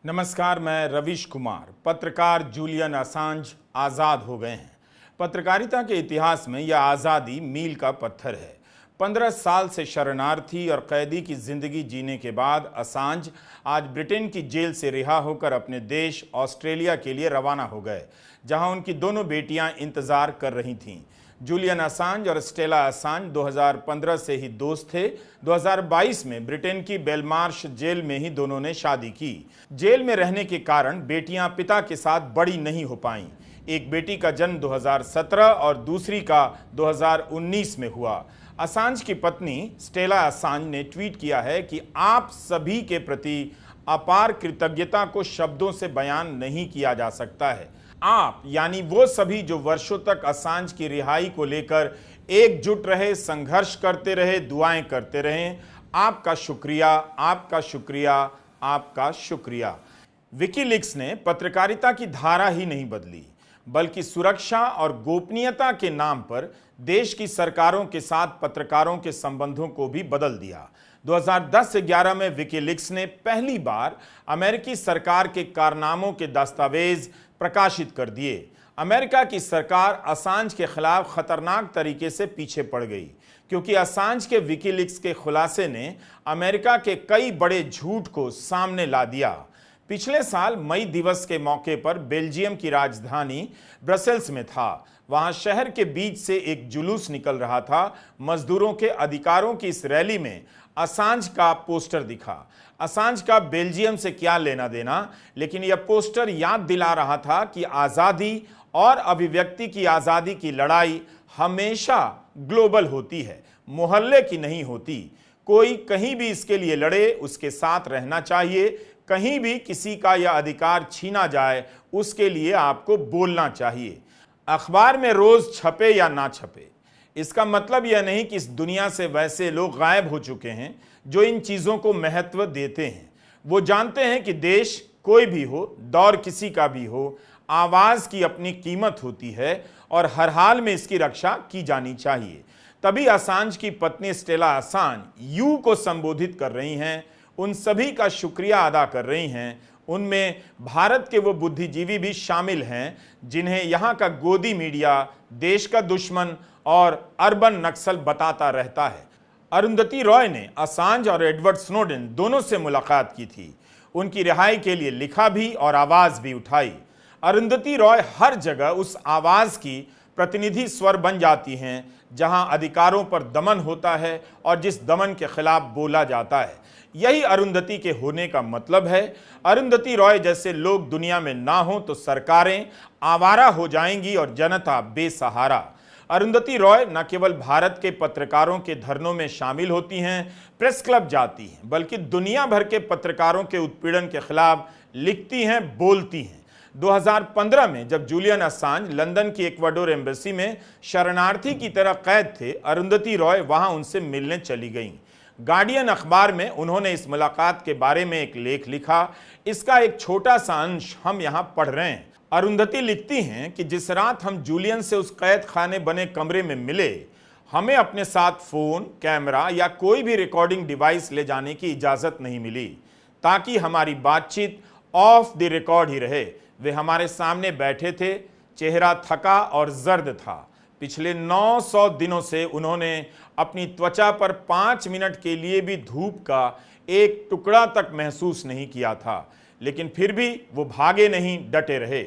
नमस्कार, मैं रवीश कुमार। पत्रकार जूलियन असांज आज़ाद हो गए हैं। पत्रकारिता के इतिहास में यह आज़ादी मील का पत्थर है। 15 साल से शरणार्थी और कैदी की जिंदगी जीने के बाद असांज आज ब्रिटेन की जेल से रिहा होकर अपने देश ऑस्ट्रेलिया के लिए रवाना हो गए, जहां उनकी दोनों बेटियां इंतजार कर रही थीं। जूलियन असांज और स्टेला असांज 2015 से ही दोस्त थे। 2022 में ब्रिटेन की बेलमार्श जेल में ही दोनों ने शादी की। जेल में रहने के कारण बेटियां पिता के साथ बड़ी नहीं हो पाईं। एक बेटी का जन्म 2017 और दूसरी का 2019 में हुआ। असांज की पत्नी स्टेला असांज ने ट्वीट किया है कि आप सभी के प्रति अपार कृतज्ञता को शब्दों से बयान नहीं किया जा सकता है। आप यानी वो सभी जो वर्षों तक असांज की रिहाई को लेकर एकजुट रहे, संघर्ष करते रहे, दुआएं करते रहे, आपका शुक्रिया, आपका शुक्रिया, आपका शुक्रिया। विकीलीक्स ने पत्रकारिता की धारा ही नहीं बदली, बल्कि सुरक्षा और गोपनीयता के नाम पर देश की सरकारों के साथ पत्रकारों के संबंधों को भी बदल दिया। 2010-11 में विकीलीक्स ने पहली बार अमेरिकी सरकार के कारनामों के दस्तावेज प्रकाशित कर दिए। अमेरिका की सरकार असांज के खिलाफ खतरनाक तरीके से पीछे पड़ गई, क्योंकि असांज के विकीलीक्स के खुलासे ने अमेरिका के कई बड़े झूठ को सामने ला दिया। पिछले साल मई दिवस के मौके पर बेल्जियम की राजधानी ब्रसेल्स में था। वहां शहर के बीच से एक जुलूस निकल रहा था। मजदूरों के अधिकारों की इस रैली में असांज का पोस्टर दिखा। असांज का बेल्जियम से क्या लेना देना, लेकिन यह पोस्टर याद दिला रहा था कि आज़ादी और अभिव्यक्ति की आज़ादी की लड़ाई हमेशा ग्लोबल होती है, मोहल्ले की नहीं होती। कोई कहीं भी इसके लिए लड़े, उसके साथ रहना चाहिए। कहीं भी किसी का यह अधिकार छीना जाए, उसके लिए आपको बोलना चाहिए। अखबार में रोज छपे या ना छपे, इसका मतलब यह नहीं कि इस दुनिया से वैसे लोग गायब हो चुके हैं जो इन चीज़ों को महत्व देते हैं। वो जानते हैं कि देश कोई भी हो, दौर किसी का भी हो, आवाज़ की अपनी कीमत होती है और हर हाल में इसकी रक्षा की जानी चाहिए। तभी असांज की पत्नी स्टेला असांज यू को संबोधित कर रही हैं, उन सभी का शुक्रिया अदा कर रही हैं। उनमें भारत के वो बुद्धिजीवी भी शामिल हैं जिन्हें यहाँ का गोदी मीडिया देश का दुश्मन और अर्बन नक्सल बताता रहता है। अरुंधति रॉय ने असांज और एडवर्ड स्नोडेन दोनों से मुलाकात की थी। उनकी रिहाई के लिए लिखा भी और आवाज़ भी उठाई। अरुंधति रॉय हर जगह उस आवाज़ की प्रतिनिधि स्वर बन जाती हैं जहां अधिकारों पर दमन होता है और जिस दमन के खिलाफ बोला जाता है। यही अरुंधति के होने का मतलब है। अरुंधति रॉय जैसे लोग दुनिया में ना हो तो सरकारें आवारा हो जाएंगी और जनता बेसहारा। अरुंधति रॉय न केवल भारत के पत्रकारों के धरनों में शामिल होती हैं, प्रेस क्लब जाती हैं, बल्कि दुनिया भर के पत्रकारों के उत्पीड़न के खिलाफ लिखती हैं, बोलती हैं। 2015 में जब जूलियन असांज लंदन की इक्वाडोर एम्बेसी में शरणार्थी की तरह कैद थे, अरुंधति रॉय वहां उनसे मिलने चली गईं। गार्डियन अखबार में उन्होंने इस मुलाकात के बारे में एक लेख लिखा। इसका एक छोटा सा अंश हम यहां पढ़ रहे हैं। अरुंधति लिखती हैं कि जिस रात हम जूलियन से उस कैद खाने बने कमरे में मिले, हमें अपने साथ फ़ोन, कैमरा या कोई भी रिकॉर्डिंग डिवाइस ले जाने की इजाज़त नहीं मिली, ताकि हमारी बातचीत ऑफ द रिकॉर्ड ही रहे। वे हमारे सामने बैठे थे, चेहरा थका और जर्द था। पिछले 900 दिनों से उन्होंने अपनी त्वचा पर 5 मिनट के लिए भी धूप का एक टुकड़ा तक महसूस नहीं किया था, लेकिन फिर भी वो भागे नहीं, डटे रहे।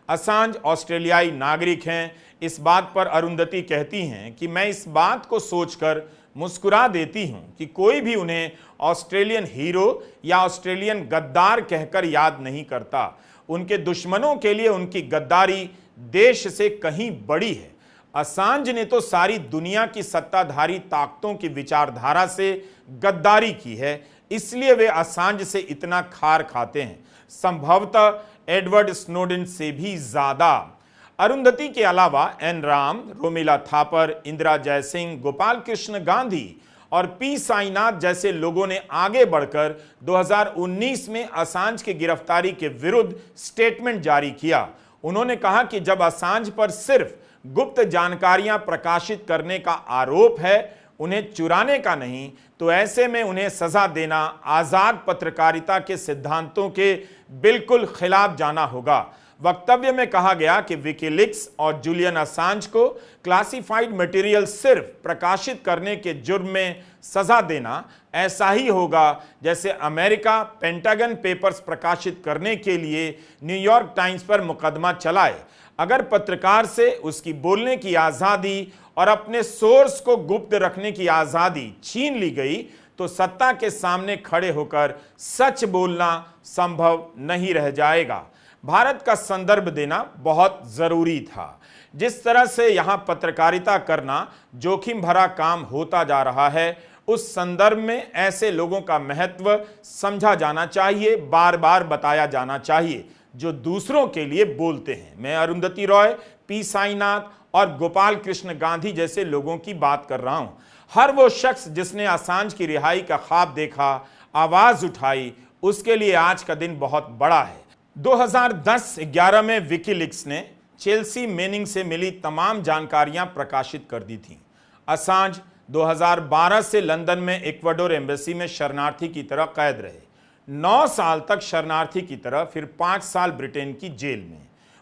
असांज ऑस्ट्रेलियाई नागरिक हैं। इस बात पर अरुंधति कहती हैं कि मैं इस बात को सोचकर मुस्कुरा देती हूं कि कोई भी उन्हें ऑस्ट्रेलियन हीरो या ऑस्ट्रेलियन गद्दार कहकर याद नहीं करता। उनके दुश्मनों के लिए उनकी गद्दारी देश से कहीं बड़ी है। असांज ने तो सारी दुनिया की सत्ताधारी ताकतों की विचारधारा से गद्दारी की है, इसलिए वे असांज से इतना खार खाते हैं, संभवतः एडवर्ड स्नोडेन से भी ज्यादा। अरुंधति के अलावा एन राम, रोमिला थापर, इंदिरा जयसिंह, गोपाल कृष्ण गांधी और पी साईनाथ जैसे लोगों ने आगे बढ़कर 2019 में असांज की गिरफ्तारी के विरुद्ध स्टेटमेंट जारी किया। उन्होंने कहा कि जब असांज पर सिर्फ गुप्त जानकारियां प्रकाशित करने का आरोप है, उन्हें चुराने का नहीं, तो ऐसे में उन्हें सजा देना आजाद पत्रकारिता के सिद्धांतों के बिल्कुल खिलाफ जाना होगा। वक्तव्य में कहा गया कि विकीलीक्स और जूलियन असांज को क्लासिफाइड मटेरियल सिर्फ प्रकाशित करने के जुर्म में सजा देना ऐसा ही होगा जैसे अमेरिका पेंटागन पेपर्स प्रकाशित करने के लिए न्यूयॉर्क टाइम्स पर मुकदमा चलाए। अगर पत्रकार से उसकी बोलने की आजादी और अपने सोर्स को गुप्त रखने की आजादी छीन ली गई तो सत्ता के सामने खड़े होकर सच बोलना संभव नहीं रह जाएगा। भारत का संदर्भ देना बहुत जरूरी था। जिस तरह से यहां पत्रकारिता करना जोखिम भरा काम होता जा रहा है, उस संदर्भ में ऐसे लोगों का महत्व समझा जाना चाहिए, बार बार बताया जाना चाहिए जो दूसरों के लिए बोलते हैं। मैं अरुंधति रॉय, पी साईनाथ और गोपाल कृष्ण गांधी जैसे लोगों की बात कर रहा हूं। हर वो शख्स जिसने असांज की रिहाई का ख्वाब देखा, आवाज उठाई, उसके लिए आज का दिन बहुत बड़ा है। 2010-11 में विकीलीक्स ने चेल्सी मेनिंग से मिली तमाम जानकारियां प्रकाशित कर दी थी। असांज 2012 से लंदन में इक्वाडोर एम्बेसी में शरणार्थी की तरह कैद रहे। 9 साल तक शरणार्थी की तरह, फिर 5 साल ब्रिटेन की जेल में।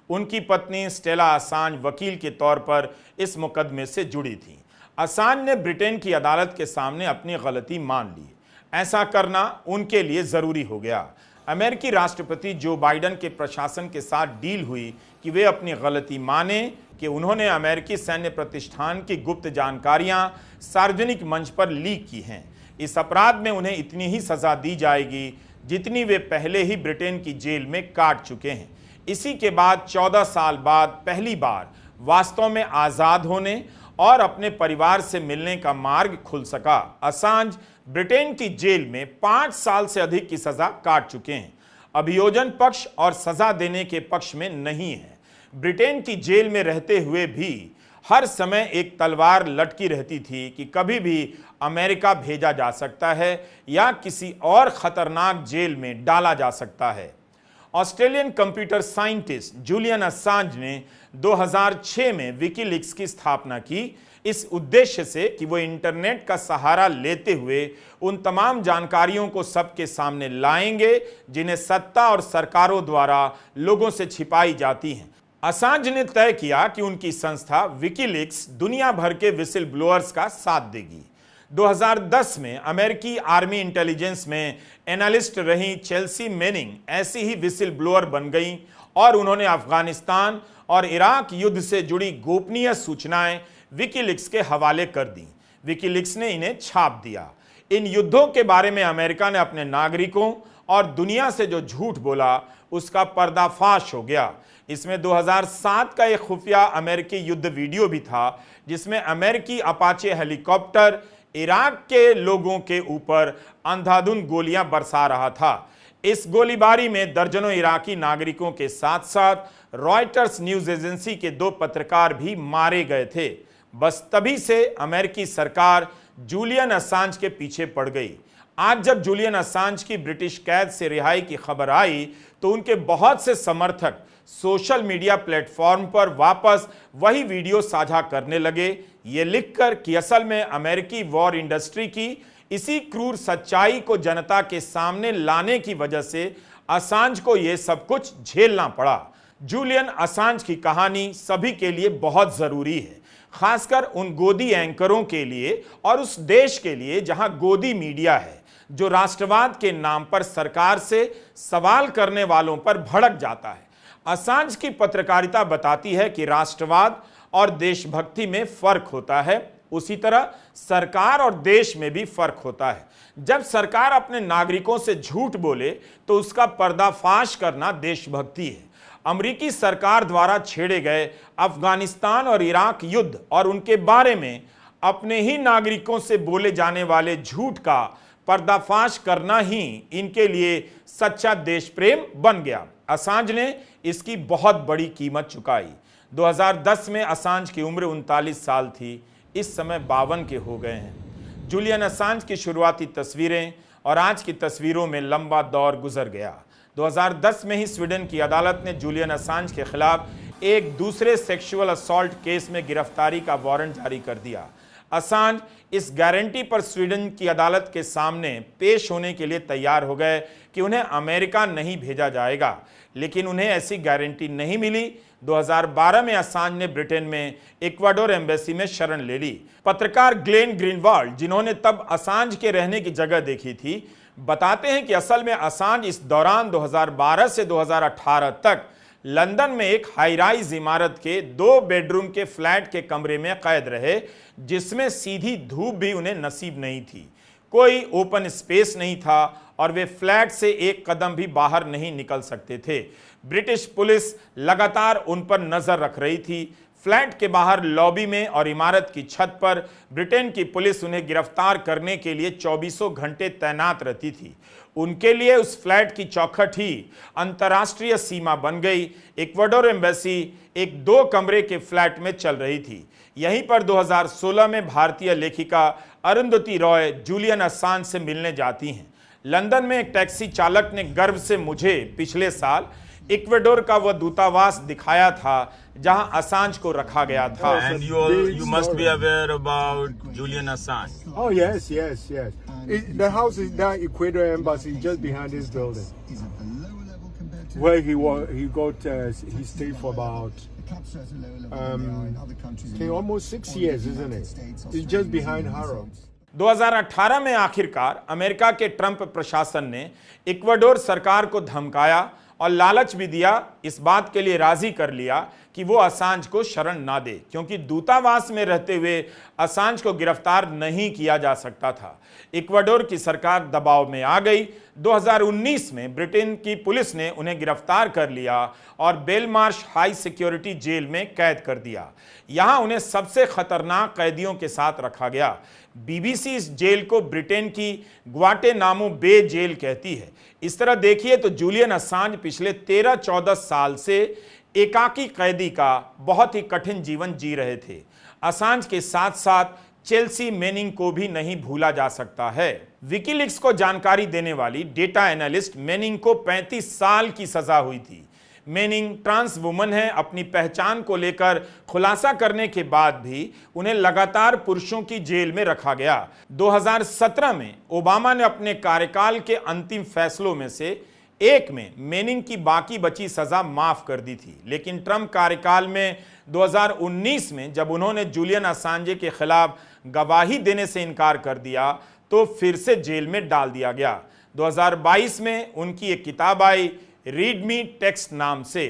उनकी पत्नी स्टेला असांज वकील के तौर पर इस मुकदमे से जुड़ी थी। असांज ने ब्रिटेन की अदालत के सामने अपनी गलती मान ली। ऐसा करना उनके लिए जरूरी हो गया। अमेरिकी राष्ट्रपति जो बाइडेन के प्रशासन के साथ डील हुई कि वे अपनी गलती माने कि उन्होंने अमेरिकी सैन्य प्रतिष्ठान की गुप्त जानकारियां सार्वजनिक मंच पर लीक की हैं। इस अपराध में उन्हें इतनी ही सजा दी जाएगी जितनी वे पहले ही ब्रिटेन की जेल में काट चुके हैं। इसी के बाद 14 साल बाद पहली बार वास्तव में आजाद होने और अपने परिवार से मिलने का मार्ग खुल सका। असांज ब्रिटेन की जेल में 5 साल से अधिक की सजा काट चुके हैं। अभियोजन पक्ष और सजा देने के पक्ष में नहीं है। ब्रिटेन की जेल में रहते हुए भी हर समय एक तलवार लटकी रहती थी कि कभी भी अमेरिका भेजा जा सकता है या किसी और खतरनाक जेल में डाला जा सकता है। Australian computer scientist Julian Assange ने 2006 में विकीलीक्स की स्थापना की, इस उद्देश्य से कि वो इंटरनेट का सहारा लेते हुए उन तमाम जानकारियों को सबके सामने लाएंगे जिन्हें सत्ता और सरकारों द्वारा लोगों से छिपाई जाती हैं। असांज ने तय किया कि उनकी संस्था विकीलीक्स दुनिया भर के विसिल ब्लोअर्स का साथ देगी। 2010 में अमेरिकी आर्मी इंटेलिजेंस में एनालिस्ट रही चेल्सी मेनिंग ऐसी ही विसिल ब्लोअर बन गई और उन्होंने अफगानिस्तान और इराक युद्ध से जुड़ी गोपनीय सूचनाएं विकीलीक्स के हवाले कर दी। विकीलीक्स ने इन्हें छाप दिया। इन युद्धों के बारे में अमेरिका ने अपने नागरिकों और दुनिया से जो झूठ बोला उसका पर्दाफाश हो गया। इसमें 2007 का एक खुफिया अमेरिकी युद्ध वीडियो भी था जिसमें अमेरिकी अपाचे हेलीकॉप्टर इराक के लोगों के ऊपर अंधाधुंध गोलियां बरसा रहा था। इस गोलीबारी में दर्जनों इराकी नागरिकों के साथ साथ रॉयटर्स न्यूज एजेंसी के 2 पत्रकार भी मारे गए थे। बस तभी से अमेरिकी सरकार जूलियन असांज के पीछे पड़ गई। आज जब जूलियन असांज की ब्रिटिश कैद से रिहाई की खबर आई तो उनके बहुत से समर्थक सोशल मीडिया प्लेटफॉर्म पर वापस वही वीडियो साझा करने लगे, ये लिखकर कि असल में अमेरिकी वॉर इंडस्ट्री की इसी क्रूर सच्चाई को जनता के सामने लाने की वजह से असांज को यह सब कुछ झेलना पड़ा। जूलियन असांज की कहानी सभी के लिए बहुत जरूरी है, खासकर उन गोदी एंकरों के लिए और उस देश के लिए जहां गोदी मीडिया है जो राष्ट्रवाद के नाम पर सरकार से सवाल करने वालों पर भड़क जाता है। असांज की पत्रकारिता बताती है कि राष्ट्रवाद और देशभक्ति में फर्क होता है, उसी तरह सरकार और देश में भी फर्क होता है। जब सरकार अपने नागरिकों से झूठ बोले तो उसका पर्दाफाश करना देशभक्ति है। अमेरिकी सरकार द्वारा छेड़े गए अफगानिस्तान और इराक युद्ध और उनके बारे में अपने ही नागरिकों से बोले जाने वाले झूठ का पर्दाफाश करना ही इनके लिए सच्चा देश प्रेम बन गया। असांज ने इसकी बहुत बड़ी कीमत चुकाई। 2010 में असांज की उम्र 39 साल थी, इस समय 52 के हो गए हैं। जूलियन असांज की शुरुआती तस्वीरें और आज की तस्वीरों में लंबा दौर गुजर गया। 2010 में ही स्वीडन की अदालत ने जूलियन असांज के खिलाफ एक दूसरे सेक्सुअल असॉल्ट केस में गिरफ्तारी का वारंट जारी कर दिया। असांज इस गारंटी पर स्वीडन की अदालत के सामने पेश होने के लिए तैयार हो गए कि उन्हें अमेरिका नहीं भेजा जाएगा, लेकिन उन्हें ऐसी गारंटी नहीं मिली। 2012 में असांज ने ब्रिटेन में इक्वाडोर एम्बेसी में शरण ले ली। पत्रकार ग्लेन ग्रीनवाल्ड, जिन्होंने तब असांज के रहने की जगह देखी थी, बताते हैं कि असल में असांज इस दौरान 2012 से 2018 तक लंदन में एक हाई राइज इमारत के 2 बेडरूम के फ्लैट के कमरे में कैद रहे, जिसमें सीधी धूप भी उन्हें नसीब नहीं थी। कोई ओपन स्पेस नहीं था और वे फ्लैट से एक कदम भी बाहर नहीं निकल सकते थे। ब्रिटिश पुलिस लगातार उन पर नजर रख रही थी। फ्लैट के बाहर लॉबी में और इमारत की छत पर ब्रिटेन की पुलिस उन्हें गिरफ्तार करने के लिए 24 घंटे तैनात रहती थी। उनके लिए उस फ्लैट की चौखट ही अंतर्राष्ट्रीय सीमा बन गई। इक्वाडोर एम्बेसी एक 2 कमरे के फ्लैट में चल रही थी। यहीं पर 2016 में भारतीय लेखिका अरुंधति रॉय जूलियन असांज से मिलने जाती हैं। लंदन में एक टैक्सी चालक ने गर्व से मुझे पिछले साल इक्वाडोर का वह दूतावास दिखाया था जहां असांज को रखा गया था। And you must be aware about Julian Assange. Oh yes. The house is that Ecuador embassy just behind this building, where he stayed for about almost 6 years, isn't it? It's just behind Harrods. 2018 में आखिरकार America के Trump प्रशासन ने Ecuador सरकार को धमकाया और लालच भी दिया, इस बात के लिए राजी कर लिया कि वो असांज को शरण ना दे, क्योंकि दूतावास में रहते हुए असांज को गिरफ्तार नहीं किया जा सकता था। इक्वाडोर की सरकार दबाव में आ गई। 2019 में ब्रिटेन की पुलिस ने उन्हें गिरफ्तार कर लिया और बेलमार्श हाई सिक्योरिटी जेल में कैद कर दिया। यहां उन्हें सबसे खतरनाक कैदियों के साथ रखा गया। बीबीसी इस जेल को ब्रिटेन की ग्वाटेनामो बे जेल कहती है। इस तरह देखिए तो जूलियन असांज पिछले 13-14 साल से एकाकी कैदी का बहुत ही कठिन जीवन जी रहे थे। असांज के साथ साथ चेल्सी मेनिंग को भी नहीं भूला जा सकता है। विकीलीक्स को जानकारी देने वाली डेटा एनालिस्ट मेनिंग को 35 साल की सजा हुई थी। मेनिंग ट्रांस वुमन है। अपनी पहचान को लेकर खुलासा करने के बाद भी उन्हें लगातार पुरुषों की जेल में रखा गया। 2017 में ओबामा ने अपने कार्यकाल के अंतिम फैसलों में से एक में मेनिंग की बाकी बची सजा माफ कर दी थी, लेकिन ट्रंप कार्यकाल में 2019 में जब उन्होंने जूलियन असांजे के खिलाफ गवाही देने से इनकार कर दिया तो फिर से जेल में डाल दिया गया। 2022 में उनकी एक किताब आई रीड मी टेक्स्ट नाम से।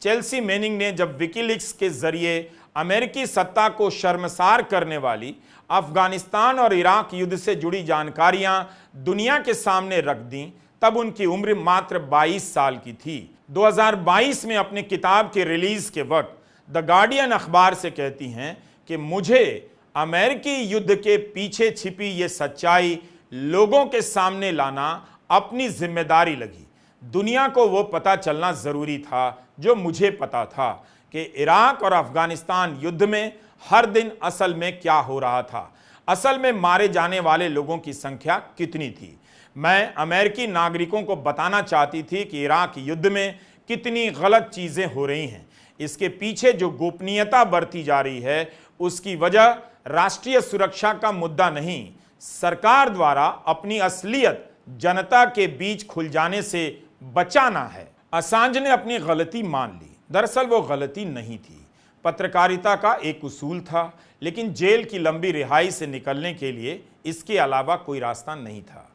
चेल्सी मेनिंग ने जब विकीलीक्स के जरिए अमेरिकी सत्ता को शर्मसार करने वाली अफगानिस्तान और इराक युद्ध से जुड़ी जानकारियां दुनिया के सामने रख दी, तब उनकी उम्र मात्र 22 साल की थी। 2022 में अपनी किताब के रिलीज के वक्त द गार्डियन अखबार से कहती हैं कि मुझे अमेरिकी युद्ध के पीछे छिपी ये सच्चाई लोगों के सामने लाना अपनी जिम्मेदारी लगी। दुनिया को वो पता चलना जरूरी था जो मुझे पता था कि इराक और अफगानिस्तान युद्ध में हर दिन असल में क्या हो रहा था, असल में मारे जाने वाले लोगों की संख्या कितनी थी। मैं अमेरिकी नागरिकों को बताना चाहती थी कि इराक युद्ध में कितनी गलत चीजें हो रही हैं। इसके पीछे जो गोपनीयता बरती जा रही है उसकी वजह राष्ट्रीय सुरक्षा का मुद्दा नहीं, सरकार द्वारा अपनी असलियत जनता के बीच खुल जाने से बचाना है। असांज ने अपनी गलती मान ली। दरअसल वो गलती नहीं थी, पत्रकारिता का एक उसूल था, लेकिन जेल की लंबी रिहाई से निकलने के लिए इसके अलावा कोई रास्ता नहीं था।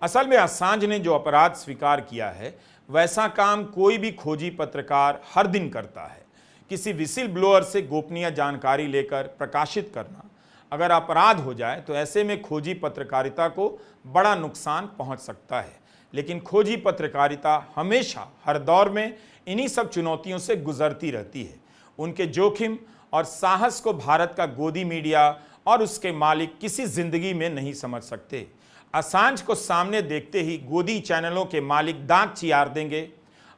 असल में असांज ने जो अपराध स्वीकार किया है वैसा काम कोई भी खोजी पत्रकार हर दिन करता है। किसी विसिल ब्लोअर से गोपनीय जानकारी लेकर प्रकाशित करना अगर अपराध हो जाए तो ऐसे में खोजी पत्रकारिता को बड़ा नुकसान पहुंच सकता है। लेकिन खोजी पत्रकारिता हमेशा हर दौर में इन्हीं सब चुनौतियों से गुजरती रहती है। उनके जोखिम और साहस को भारत का गोदी मीडिया और उसके मालिक किसी जिंदगी में नहीं समझ सकते। असांज को सामने देखते ही गोदी चैनलों के मालिक दांत चियार देंगे।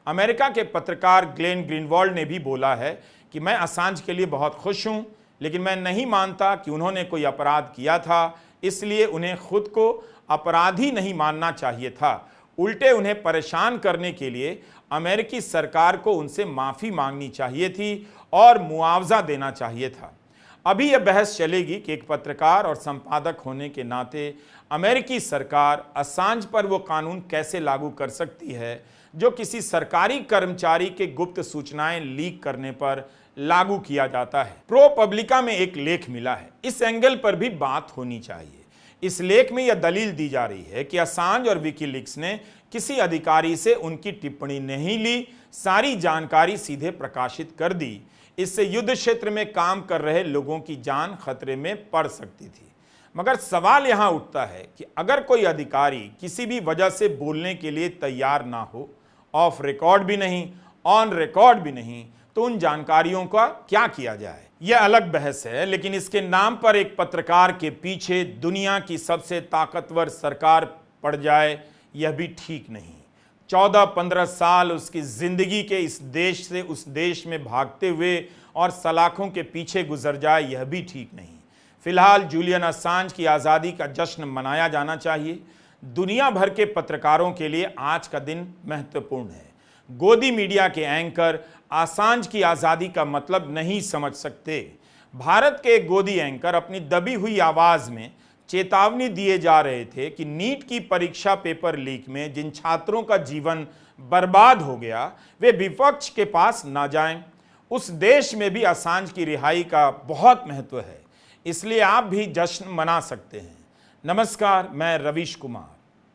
अमेरिका के पत्रकार ग्लेन ग्रीनवाल्ड ने भी बोला है कि मैं असांज के लिए बहुत खुश हूं, लेकिन मैं नहीं मानता कि उन्होंने कोई अपराध किया था, इसलिए उन्हें खुद को अपराधी नहीं मानना चाहिए था। उल्टे उन्हें परेशान करने के लिए अमेरिकी सरकार को उनसे माफ़ी मांगनी चाहिए थी और मुआवजा देना चाहिए था। अभी यह बहस चलेगी कि एक पत्रकार और संपादक होने के नाते अमेरिकी सरकार असांज पर वो कानून कैसे लागू कर सकती है जो किसी सरकारी कर्मचारी के गुप्त सूचनाएं लीक करने पर लागू किया जाता है। प्रो पब्लिका में एक लेख मिला है, इस एंगल पर भी बात होनी चाहिए। इस लेख में यह दलील दी जा रही है कि असांज और विकीलीक्स ने किसी अधिकारी से उनकी टिप्पणी नहीं ली, सारी जानकारी सीधे प्रकाशित कर दी। इससे युद्ध क्षेत्र में काम कर रहे लोगों की जान खतरे में पड़ सकती थी। मगर सवाल यहां उठता है कि अगर कोई अधिकारी किसी भी वजह से बोलने के लिए तैयार ना हो, ऑफ रिकॉर्ड भी नहीं, ऑन रिकॉर्ड भी नहीं, तो उन जानकारियों का क्या किया जाए? यह अलग बहस है, लेकिन इसके नाम पर एक पत्रकार के पीछे दुनिया की सबसे ताकतवर सरकार पड़ जाए, यह भी ठीक नहीं। 14-15 साल उसकी जिंदगी के इस देश से उस देश में भागते हुए और सलाखों के पीछे गुजर जाए, यह भी ठीक नहीं। फिलहाल जूलियन असांज की आज़ादी का जश्न मनाया जाना चाहिए। दुनिया भर के पत्रकारों के लिए आज का दिन महत्वपूर्ण है। गोदी मीडिया के एंकर असांज की आज़ादी का मतलब नहीं समझ सकते। भारत के गोदी एंकर अपनी दबी हुई आवाज़ में चेतावनी दिए जा रहे थे कि नीट की परीक्षा पेपर लीक में जिन छात्रों का जीवन बर्बाद हो गया वे विपक्ष के पास ना जाएं। उस देश में भी असांज की रिहाई का बहुत महत्व है, इसलिए आप भी जश्न मना सकते हैं। नमस्कार, मैं रवीश कुमार।